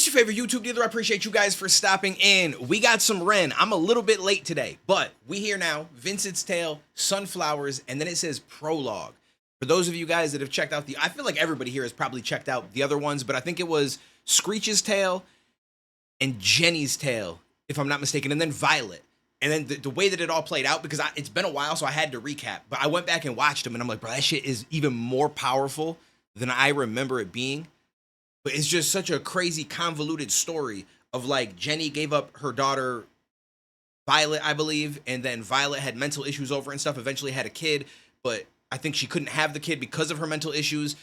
It's your favorite YouTube dealer. I appreciate you guys for stopping in. We got some Ren. I'm a little bit late today, but we here now. Vincent's Tale, Sunflowers, and then it says Prologue. For those of you guys that have checked out I feel like everybody here has probably checked out the other ones, but I think it was Screech's Tale and Jenny's Tale, if I'm not mistaken, and then Violet. And then the way that it all played out, because it's been a while, so I had to recap. But I went back and watched them, and I'm like, bro, that shit is even more powerful than I remember it being. But it's just such a crazy, convoluted story of like Jenny gave up her daughter, Violet, I believe, and then Violet had mental issues over and stuff, eventually had a kid, but I think she couldn't have the kid because of her mental issues.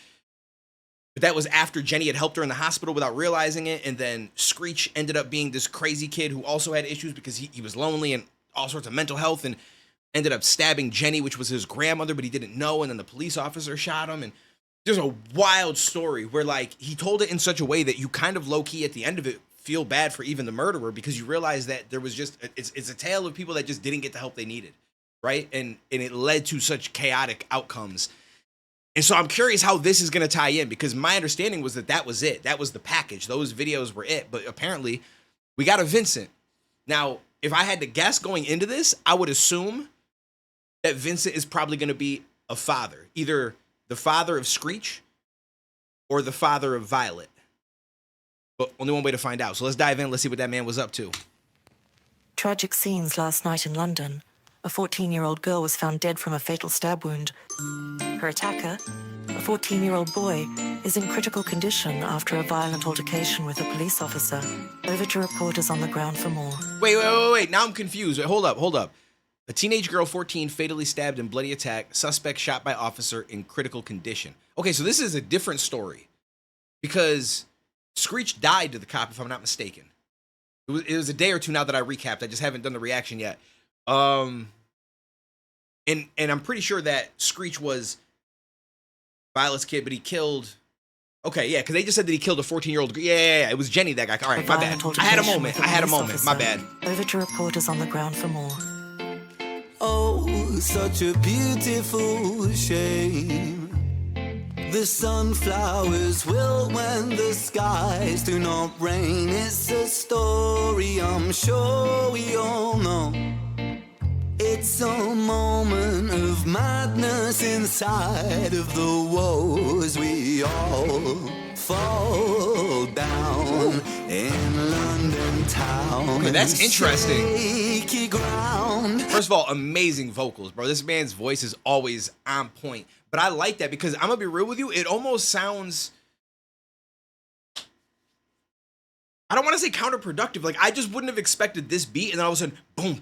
But that was after Jenny had helped her in the hospital without realizing it, and then Screech ended up being this crazy kid who also had issues because he was lonely and all sorts of mental health, and ended up stabbing Jenny, which was his grandmother, but he didn't know, and then the police officer shot him, and there's a wild story where like he told it in such a way that you kind of low-key at the end of it feel bad for even the murderer, because you realize that there was just it's a tale of people that just didn't get the help they needed, right? And it led to such chaotic outcomes. And so I'm curious how this is going to tie in, because my understanding was that was it. That was the package. Those videos were it. But apparently we got a Vincent. Now, if I had to guess going into this, I would assume that Vincent is probably going to be a father, either the father of Screech or the father of Violet. But only one way to find out. So let's dive in. Let's see what that man was up to. Tragic scenes last night in London. A 14-year-old girl was found dead from a fatal stab wound. Her attacker, a 14-year-old boy, is in critical condition after a violent altercation with a police officer. Over to reporters on the ground for more. Wait. Now I'm confused. Wait, hold up. A teenage girl, 14, fatally stabbed in bloody attack. Suspect shot by officer in critical condition. Okay, so this is a different story, because Screech died to the cop, if I'm not mistaken. It was a day or two now that I recapped. I just haven't done the reaction yet. And I'm pretty sure that Screech was Violet's kid, but he killed. Okay, yeah, because they just said that he killed a 14-year-old. Yeah, it was Jenny, that guy. All right, my bad. I had a moment. My bad. Over to reporters on the ground for more. Oh, such a beautiful shame. The sunflowers wilt when the skies do not rain. It's a story I'm sure we all know. It's a moment of madness inside of the woes. We all fall down in London town. Okay, that's interesting. Shaky ground. First of all, amazing vocals, bro. This man's voice is always on point. But I like that, because I'm going to be real with you. It almost sounds, I don't want to say counterproductive. Like, I just wouldn't have expected this beat, and then all of a sudden, boom,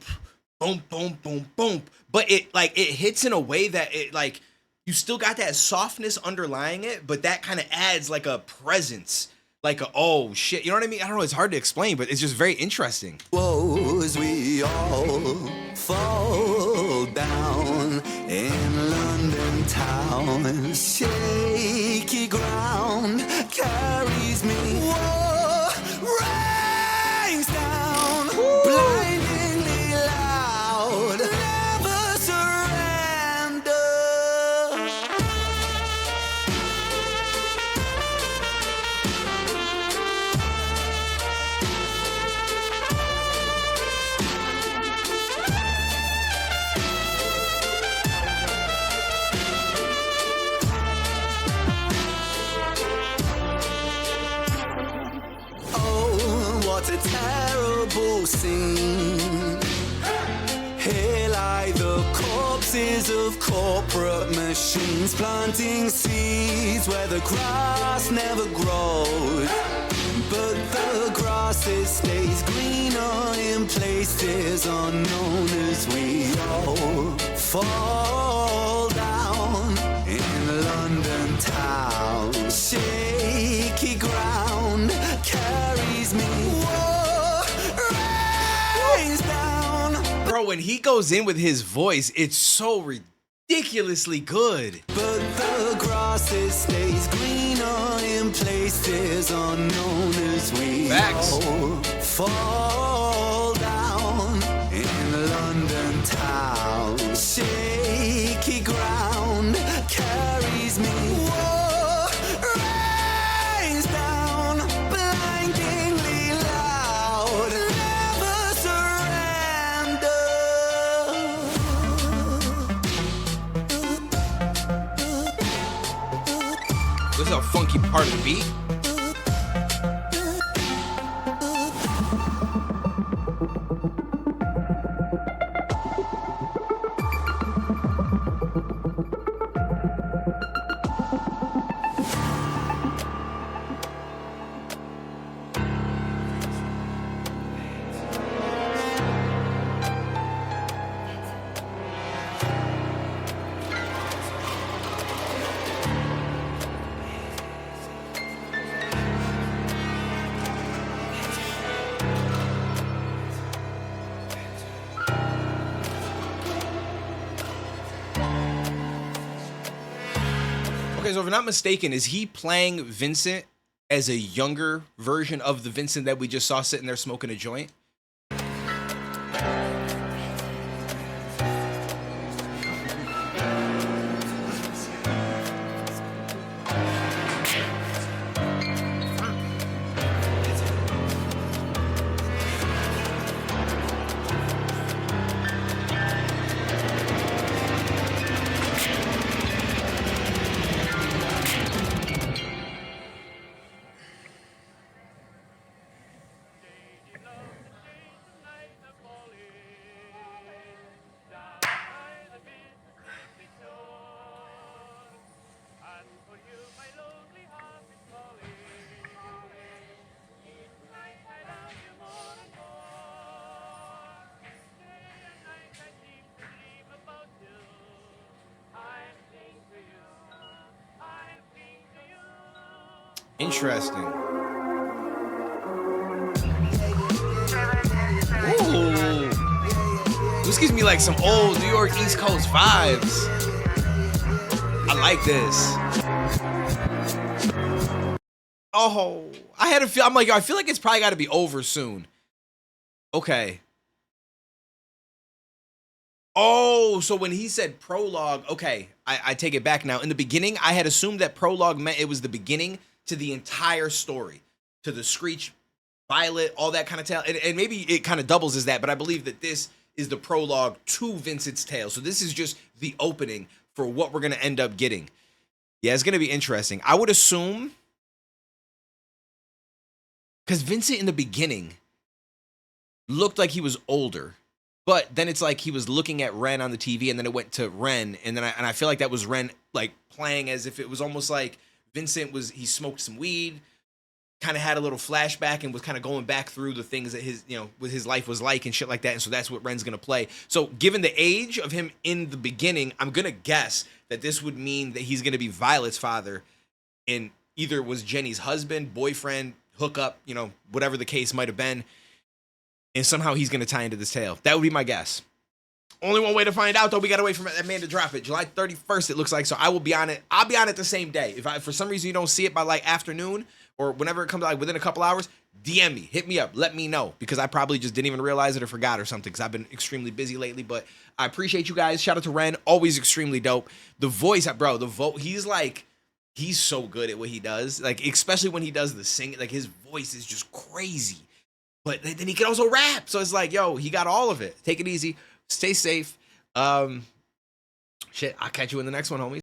boom, boom, boom, boom. But it hits in a way that it like, you still got that softness underlying it, but that kind of adds like a presence, like a, oh shit, you know what I mean? I don't know, it's hard to explain, but it's just very interesting. Woes, we all fall down in London town. Shaky ground carries me. Whoa, rains down, blindingly loud. Never surrender. What a terrible scene. Here lie the corpses of corporate machines, planting seeds where the grass never grows. But the grass, it stays greener in places unknown as we all fall down in London town. Shaky ground carries me. Whoa, rains down. Bro, when he goes in with his voice, it's so ridiculously good. But the grass, it stays greener in places unknown as we all fall down in London town. Shaky ground carries me. Whoa, rains down, blinding part of the beat. Okay, so if I'm not mistaken, is he playing Vincent as a younger version of the Vincent that we just saw sitting there smoking a joint? Interesting. Ooh. This gives me like some old New York East Coast vibes. I like this. Oh, I had a feel. I'm like, I feel like it's probably got to be over soon. Okay. Oh, so when he said prologue, okay, I take it back now. In the beginning, I had assumed that prologue meant it was the beginning to the entire story, to the Screech, Violet, all that kind of tale. And maybe it kind of doubles as that, but I believe that this is the prologue to Vincent's tale. So this is just the opening for what we're going to end up getting. Yeah, it's going to be interesting. I would assume, because Vincent in the beginning looked like he was older, but then it's like he was looking at Ren on the TV, and then it went to Ren, and then I feel like that was Ren like playing as if it was almost like Vincent he smoked some weed, kind of had a little flashback, and was kind of going back through the things that what his life was like and shit like that. And so that's what Ren's gonna play. So given the age of him in the beginning, I'm gonna guess that this would mean that he's gonna be Violet's father, and either was Jenny's husband, boyfriend, hookup, whatever the case might have been. And somehow he's gonna tie into this tale. That would be my guess. Only one way to find out, though. We gotta wait for that man to drop it. July 31st, it looks like. So I will be on it. I'll be on it the same day. If for some reason you don't see it by like afternoon or whenever it comes out, like within a couple hours, DM me, hit me up, let me know, because I probably just didn't even realize it or forgot or something, because I've been extremely busy lately. But I appreciate you guys. Shout out to Ren, always extremely dope. The voice, bro, he's so good at what he does. Like especially when he does the singing, like his voice is just crazy. But then he can also rap. So it's like, yo, he got all of it. Take it easy. Stay safe. Shit, I'll catch you in the next one, homies.